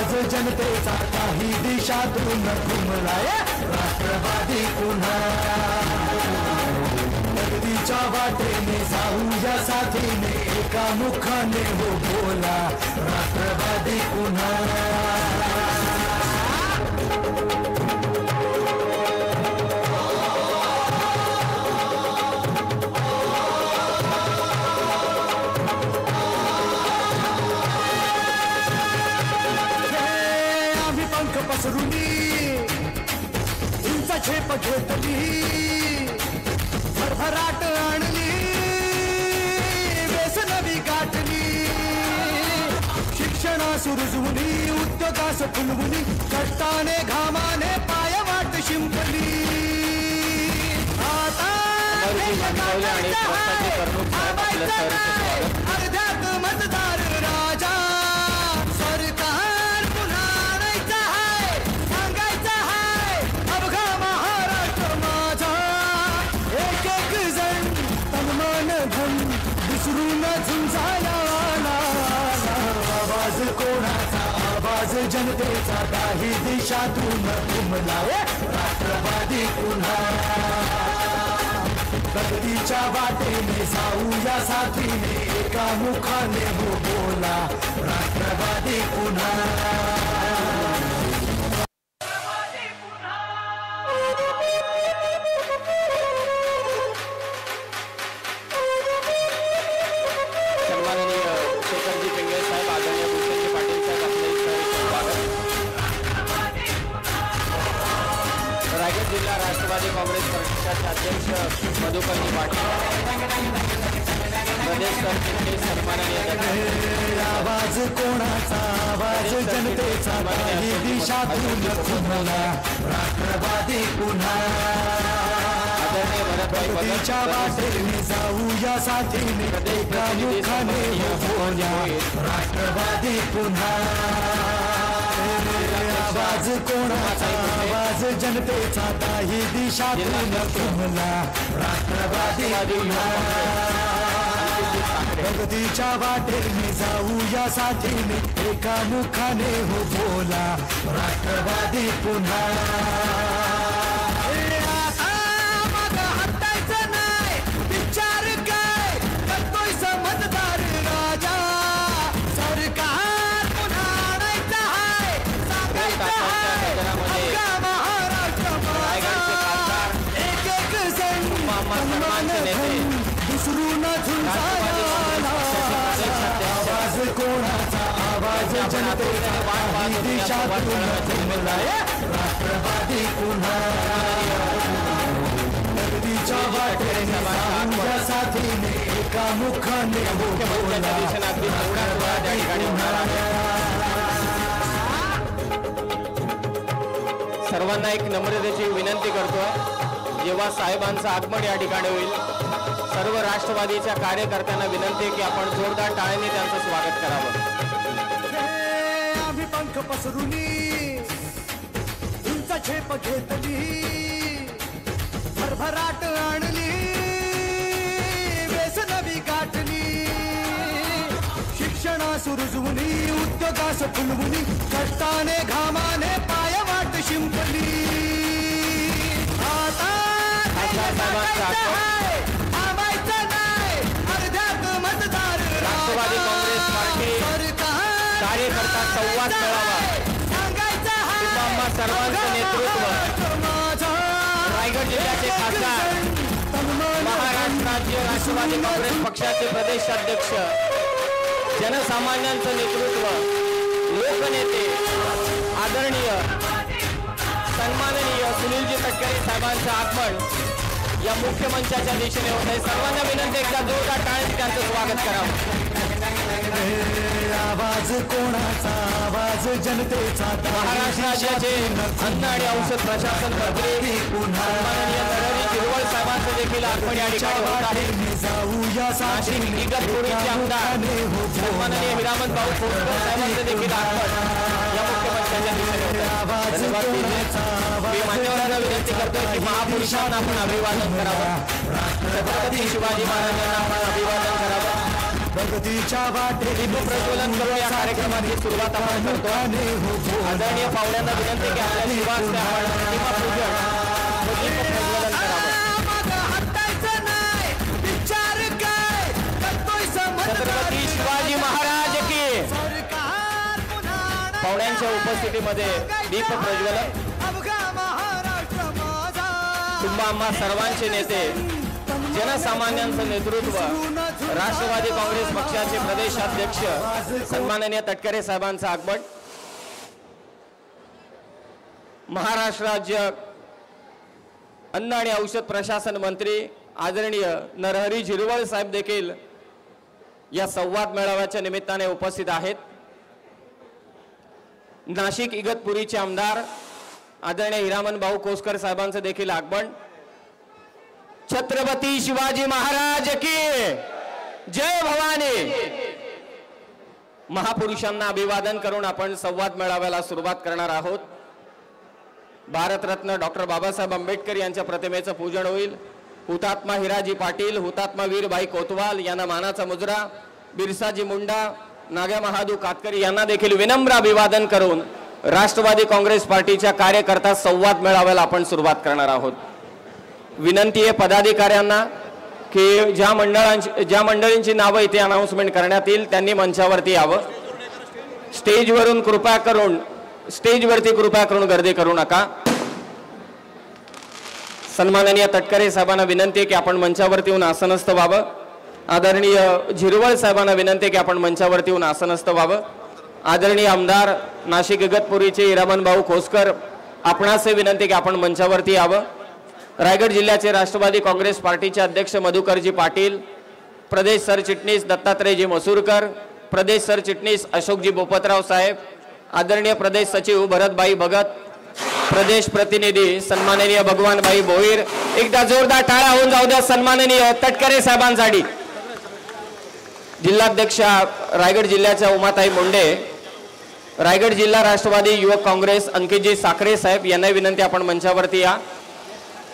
आवाज जनतेचा काही दिशातून घुमलाय राष्ट्रवादी पुन्हा प्रगतीच्या वाटेने जाऊया साथीने एका मुखाने हो बोला राष्ट्रवादी पुन्हा पसरुनी तुमचा झेप घेतली भरभराट आणली बेसनवी गाठली शिक्षणा सुरजुनी उद्योगास फुलवुनी कष्टाने घामाने पायवाट शिंपली आता अर्ध्यात मतदार राजा सरकार पुन्हा आणायचा है सांगायचा है अवघा महाराष्ट्र माझा एक एक जण तनमान धन विसरून झुंजायला आवाज कोणाचा आवाज जनतेचा काही दिशातून घुमलाय राष्ट्रवादी पुन्हा प्रगतीच्या वाटेने जाऊया साथीने एका मुखाने हो बोला राष्ट्रवादी पुन्हा सन्माननीय शेखरजी पिंगळे साहेब आदरणीय भूषणजी पाटील साहेब आपले रायगड जिल्हा राष्ट्रवादी काँग्रेस पक्षाचे अध्यक्ष मधुकरजी पाटील प्रदेश सरचिटणीस सन्माननीय आवाज कोणाचा आवाज जनतेचा काही दिशातून घुमला राष्ट्रवादी पुन्हा प्रगतीच्या वाटेने जाऊया साथीने एका मुखाने बोला राष्ट्रवादी पुन्हा आवाज कोणाचा आवाज जनतेचा काही दिशातून घुमला राष्ट्रवादी पुन्हा प्रगतीच्या वाटेने जाऊया साथीने एका मुखाने हो बोला राष्ट्रवादी पुन्हा विसरून आवाज कोणाचा आवाज जनतेचा काही दिशातून घुमलाय राष्ट्रवादी पुन्हा प्रगतीच्या वाटेने जाऊया साथीने एका मुखाने हो बोला राष्ट्रवादी पुन्हा सर्वांना एक नम्रतेची विनंती करतो जेव्हा साहेबांचं आगमन या ठिकाणी होईल सर्व राष्ट्रवादीच्या कार्यकर्त्यांना विनंती आहे की आपण जोरदार टाळ्यांनी त्यांचं स्वागत करावं आम्ही पंख पसरुनी तुमचा झेप घेतली भरभराट आणली बेसनवी गाठली शिक्षणा सुरजुनी उद्योगास फुलवुनी कष्टाने घामाने पायवाट शिंपली आता राष्ट्रवादी काँग्रेस पार्टी कार्यकर्ता संवाद मेळावा आम्हा सर्वांचं नेतृत्व रायगड जिल्ह्याचे खासदार महाराष्ट्र राज्य राष्ट्रवादी काँग्रेस पक्षाचे प्रदेशाध्यक्ष जनसामान्यांचं नेतृत्व लोकनेते आदरणीय सन्माननीय सुनीलजी तटकरे साहेबांचं आगमन या मुख्य मंचाच्या दिशेने होत आहे सर्वांना विनंती एकदा जोरदार टाळ्यांनी त्यांचं स्वागत करावं आवाज कोणाचा आवाज जनतेचा महाराष्ट्र राज्याचे अन्न आणि औषध प्रशासन मंत्री सन्माननीय नरहरी झिरवळ साहेबांचं देखील आगमन या ठिकाणी होत आहे जाऊया नाशिक इगतपुरीचे आमदार सन्माननीय हिरामन भाऊ खोतकर साहेबांचं देखील आगमन या मुख्य मंचाच्या दिशेने होत आहे मान्यवरांना विनंती करतोय की महापुरुषांना आपण अभिवादन करावं छत्रपती शिवाजी महाराजांना आपण अभिवादन करावं प्रगतीच्या वाटे दीपप्रज्वलन करून या कार्यक्रमाची सुरुवात आपण करतो. आदरणीय पाहुण्यांना विनंती की आपल्या निवासस्थानी आपण दीपपूजन व दीपप्रज्वलन करावं. छत्रपती शिवाजी महाराज की. पाहुण्यांच्या उपस्थितीमध्ये दीपप्रज्वलन. तुम्हा आम्हा सर्वांचे नेते, जनसामान्यांचं नेतृत्व, राष्ट्रवादी काँग्रेस पक्षाचे प्रदेशाध्यक्ष सन्माननीय तटकरे साहेबांचं आगमन. महाराष्ट्र राज्य अन्न आणि औषध प्रशासन मंत्री आदरणीय नरहरी झिरवळ साहेब देखील या संवाद मेळाव्याच्या निमित्ताने उपस्थित आहेत. नाशिक इगतपुरीचे आमदार आदरणीय हिरामन भाऊ कोसकर साहेबांचं देखील आगमन. छत्रपती शिवाजी महाराज की जय भवानी. महापुरुषांना अभिवादन करून आपण संवाद मेळाव्याला सुरुवात करणार आहोत. भारतरत्न डॉक्टर बाबासाहेब आंबेडकर यांच्या प्रतिमेचं पूजन होईल. हुतात्मा हिराजी पाटील, हुतात्मा वीरबाई कोतवाल यांना मानाचा मुजरा, बिरसाजी मुंडा, नाग्या महादू कातकरी यांना देखील विनम्र अभिवादन करून राष्ट्रवादी काँग्रेस पार्टीच्या कार्यकर्ता संवाद मेळाव्याला आपण सुरुवात करणार आहोत. विनंती आहे पदाधिकाऱ्यांना की ज्या मंडळींची नावं इथे अनाउन्समेंट करण्यात येईल त्यांनी मंचावरती यावं. स्टेजवरती कृपया करून गर्दी करू नका. सन्माननीय तटकरे साहेबांना विनंती आहे की आपण मंचावरती येऊन आसनस्थ व्हावं. आदरणीय झिरवळ साहेबांना विनंती आहे की आपण मंचावरती येऊन आसनस्थ व्हावं. आदरणीय आमदार नाशिक इगतपुरीचे हिरामन भाऊ खोसकर आपणासे विनंती की आपण मंचावरती यावं. रायगड जिल्ह्याचे राष्ट्रवादी काँग्रेस पार्टीचे अध्यक्ष मधुकरजी पाटील, प्रदेश सरचिटणीस दत्तात्रयजी मसूरकर, प्रदेश सरचिटणीस अशोकजी बोपतराव साहेब, आदरणीय प्रदेश सचिव भरतभाई भगत, प्रदेश प्रतिनिधी सन्माननीय भगवानभाई भोईर. एकदा जोरदार टाळ्या होऊन जाऊ द्या सन्माननीय तटकरे साहेबांसाठी. जिल्हाध्यक्ष रायगड जिल्ह्याच्या उमाताई मुंडे, रायगड जिल्हा राष्ट्रवादी युवक काँग्रेस अंकितजी साखरे साहेब यांना विनंती आपण मंचावरती या.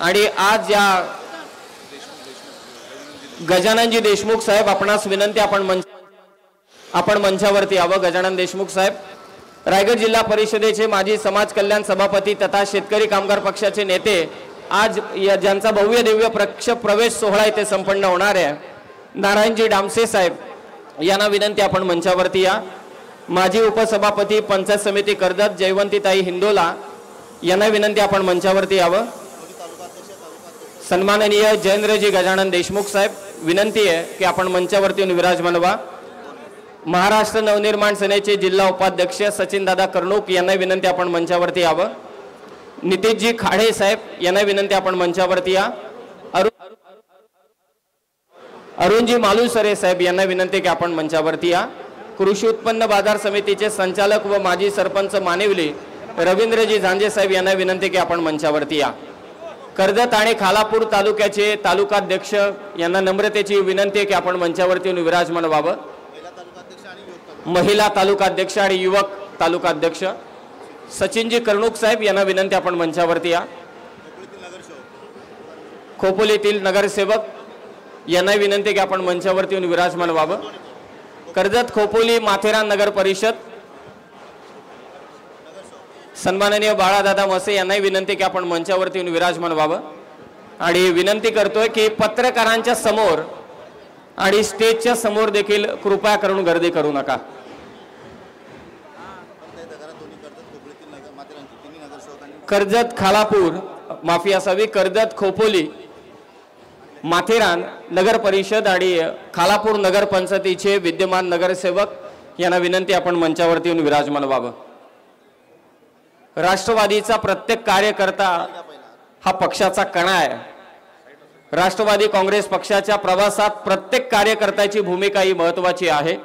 आणि आज या गजाननजी देशमुख साहेब आपणास विनंती आपण मंचावरती यावं. गजानन देशमुख साहेब रायगड जिल्हा परिषदेचे माजी समाज कल्याण सभापती तथा शेतकरी कामगार पक्षाचे नेते, आज ज्यांचा भव्य दिव्य प्रवेश सोहळा इथे संपन्न होणार आहे, नारायणजी डामसे साहेब यांना विनंती आपण मंचावरती या. माजी उपसभापती पंचायत समिती कर्जत जयवंतीताई हिंदोला यांना विनंती आपण मंचावरती यावं. सन्माननीय जयेंद्रजी गजानन देशमुख साहेब विनंती आहे की आपण मंचावरती येऊन विराजमान व्हा. महाराष्ट्र नवनिर्माण सेनेचे जिल्हा उपाध्यक्ष सचिनदादा कर्णूक यांना विनंती आपण मंचावरती यावं. नितीशजी खाडे साहेब यांना विनंती आपण मंचावरती या. अरुणजी मालुसरे साहेब यांना विनंती की आपण मंचावरती या. कृषी उत्पन्न बाजार समितीचे संचालक व माजी सरपंच मानिवली रवींद्रजी झांजे साहेब यांना विनंती की आपण मंचावरती या. कर्जत आणि खालापूर तालुक्याचे तालुकाध्यक्ष यांना नम्रतेची विनंती आहे की आपण मंचावरती येऊन विराजमान व्हावं. महिला तालुकाध्यक्ष आणि युवक तालुकाध्यक्ष सचिनजी कर्णूक साहेब यांना विनंती आपण मंचावरती या. खोपोलीतील नगरसेवक यांना विनंती की आपण मंचावरती येऊन विराजमान व्हावं. कर्जत खोपोली माथेरान नगर परिषद सन्माननीय बाळादादा मसे यांनाही विनंती की आपण मंचावरती येऊन विराजमान व्हावं. आणि विनंती करतोय की पत्रकारांच्या समोर आणि स्टेजच्या समोर देखील कृपया करून गर्दी करू नका. कर्जत खालापूर माफी असावी. कर्जत खोपोली माथेरान नगर परिषद आणि खालापूर नगर पंचायतीचे विद्यमान नगरसेवक यांना विनंती आपण मंचावरती येऊन विराजमान व्हावं. राष्ट्रवादीचा प्रत्येक कार्यकर्ता हा पक्षाचा कणा आहे. राष्ट्रवादी काँग्रेस पक्षाच्या प्रवासात प्रत्येक कार्यकर्त्याची भूमिका ही महत्त्वाची आहे.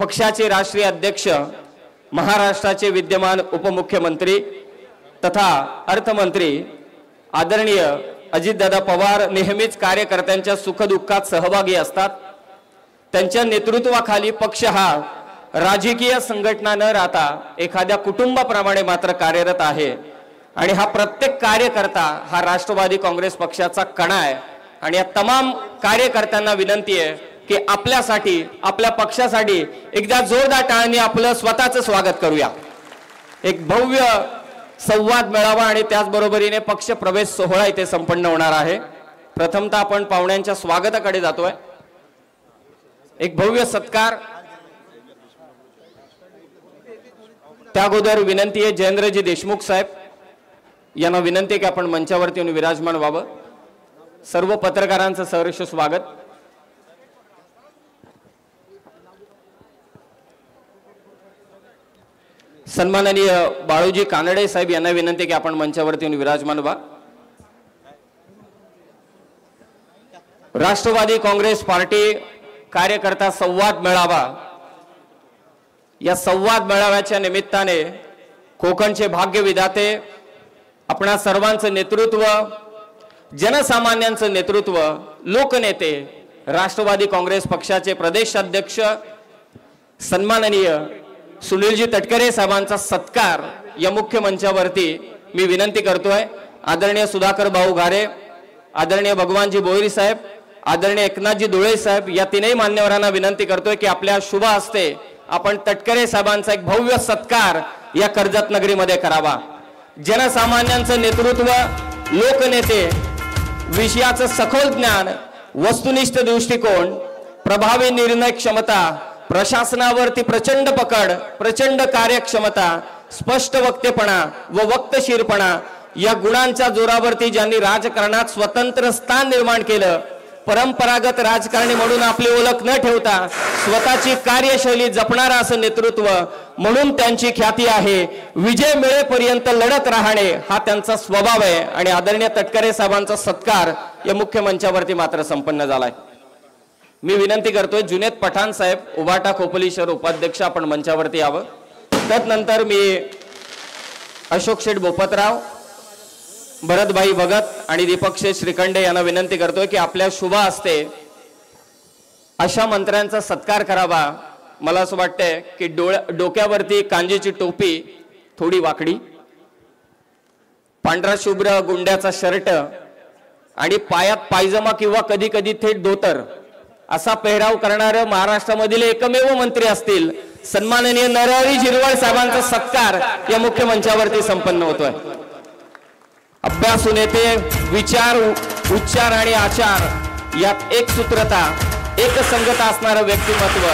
पक्षाचे राष्ट्रीय अध्यक्ष, महाराष्ट्राचे विद्यमान उपमुख्यमंत्री तथा अर्थमंत्री आदरणीय अजितदादा पवार नेहमीच कार्यकर्त्यांच्या सुखदुःखात सहभागी असतात. त्यांच्या नेतृत्वाखाली पक्ष हा राजकीय संघटना न राहता एखाद्या कुटुंबाप्रमाणे मात्र कार्यरत आहे. आणि हा प्रत्येक कार्यकर्ता हा राष्ट्रवादी काँग्रेस पक्षाचा कणा आहे. आणि या तमाम कार्यकर्त्यांना विनंती आहे की आपल्यासाठी आपल्या पक्षासाठी एकदा जोरदार टाळ्यांनी आपलं स्वतःचं स्वागत करूया। एक भव्य संवाद मेळावा आणि त्याचबरोबरीने पक्ष प्रवेश सोहळा इथे संपन्न होणार आहे। प्रथमतः आपण पाहुण्यांच्या स्वागताकडे जातोय। एक भव्य सत्कार। त्या अगोदर विनंती आहे जयेंद्रजी देशमुख साहेब यांना विनंती आहे की आपण मंचावरती येऊन विराजमान व्हावं। सर्व पत्रकारांचं सहर्ष स्वागत। सन्माननीय बाळूजी कानडे साहेब यांना विनंती आहे की आपण मंचावरती येऊन विराजमान व्हा। राष्ट्रवादी काँग्रेस पार्टी कार्यकर्ता संवाद मेळावा, या संवाद मेळाव्याच्या निमित्ताने कोकणचे भाग्य विधाते आपणा सर्वांचं नेतृत्व, जनसामान्यांचं नेतृत्व, लोकनेते राष्ट्रवादी काँग्रेस पक्षाचे प्रदेशाध्यक्ष सन्माननीय सुनीलजी तटकरे साहेबांचा सत्कार या मुख्य मंचावरती मी विनंती करतोय। आदरणीय सुधाकर भाऊ घारे, आदरणीय भगवानजी बोईर साहेब, आदरणीय एकनाथजी धुळे साहेब या तीनही मान्यवरांना विनंती करतोय की आपल्या शुभ हस्ते आपण तटकरे साहेबांचा एक भव्य सत्कार या कर्जत नगरीमध्ये करावा। जनसामान्यांचं नेतृत्व, लोकनेते, विषयाचं सखोल ज्ञान, वस्तुनिष्ठ दृष्टिकोन, प्रभावी निर्णय क्षमता, प्रशासनावरती प्रचंड पकड, प्रचंड कार्यक्षमता, स्पष्ट वक्तेपणा व वक्तशीरपणा या गुणांच्या जोरावरती ज्यांनी राजकारणात स्वतंत्र स्थान निर्माण केलं, परंपरागत राजकारणी म्हणून आपली ओळख न ठेवता स्वतःची कार्यशैली जपणारा असं नेतृत्व म्हणून त्यांची ख्याती आहे। विजय मिळेपर्यंत लढत राहणे हा त्यांचा स्वभाव आहे आणि आदरणीय तटकरे साहेबांचा सत्कार या मुख्य मंचावरती मात्र संपन्न झालाय। मी विनंती करतोय जुनेद पठाण साहेब, उबाटा खोपोली शहर उपाध्यक्ष, आपण मंचावरती यावं। त्यानंतर मी अशोक शेठ बोपतराव, भरतभाई भगत आणि दीपक शेठ श्रीखंडे यांना विनंती करतोय की आपल्या शुभ हस्ते अशा मंत्र्यांचा सत्कार करावा। मला असं वाटतंय की डोक्यावरती कांजीची टोपी थोडी वाकडी, पांढरा शुभ्र गुंड्याचा शर्ट आणि पायात पायजमा किंवा कधी कधी थेट धोतर असा पेहराव करणारे महाराष्ट्रामधील एकमेव मंत्री असतील सन्माननीय नरहरी झिरवळ साहेबांचा सत्कार या मुख्य मंचावरती संपन्न होतोय। अभ्यासू नेते, विचार, उच्चार आणि आचार यात एक सूत्रता, एक संगत असणारं व्यक्तिमत्व,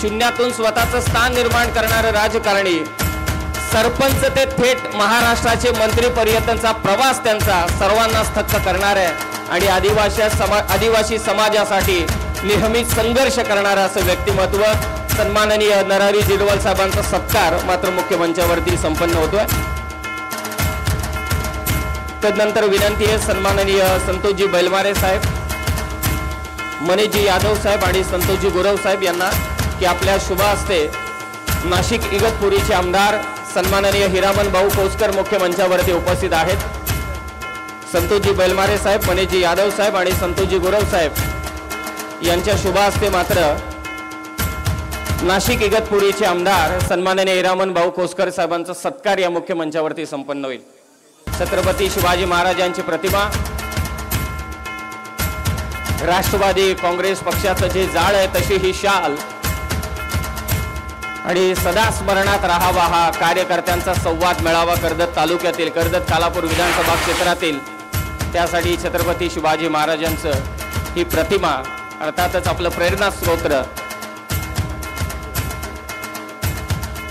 शून्यातून स्वतःचं स्थान निर्माण करणारं राजकारणी, सरपंच ते थेट महाराष्ट्राचे मंत्री पर्यंतचा प्रवास त्यांचा सर्वांना थक्क करणार आहे आणि आदिवासी समाजासाठी नेहमी संघर्ष करणारं असं व्यक्तिमत्व सन्माननीय नरहरी झिरवळ साहेबांचा सत्कार मात्र मुख्य मंचावरती संपन्न होतोय। तदनंतर विनंती आहे सन्माननीय संतोषजी बैलमारे साहेब, मनीषजी यादव साहेब आणि संतोषजी गुरव साहेब यांना की आपल्या शुभ हस्ते नाशिक इगतपुरीचे आमदार सन्माननीय हिरामन भाऊ कोसकर मुख्य मंचावरती उपस्थित आहेत। संतोषजी बैलमारे साहेब, मनीषजी यादव साहेब आणि संतोषजी गुरव साहेब यांच्या शुभ हस्ते मात्र नाशिक इगतपुरीचे आमदार सन्माननीय हिरामन भाऊ कोसकर साहेबांचा सत्कार या मुख्य मंचावरती संपन्न होईल। छत्रपती शिवाजी महाराजांची प्रतिमा, राष्ट्रवादी काँग्रेस पक्षाचं जे जाळ आहे तशी ही शाल आणि सदा स्मरणात राहावा हा कार्यकर्त्यांचा संवाद मेळावा कर्जत तालुक्यातील, कर्जत खालापूर विधानसभा क्षेत्रातील, त्यासाठी छत्रपती शिवाजी महाराजांचं ही प्रतिमा अर्थातच आपलं प्रेरणा स्रोत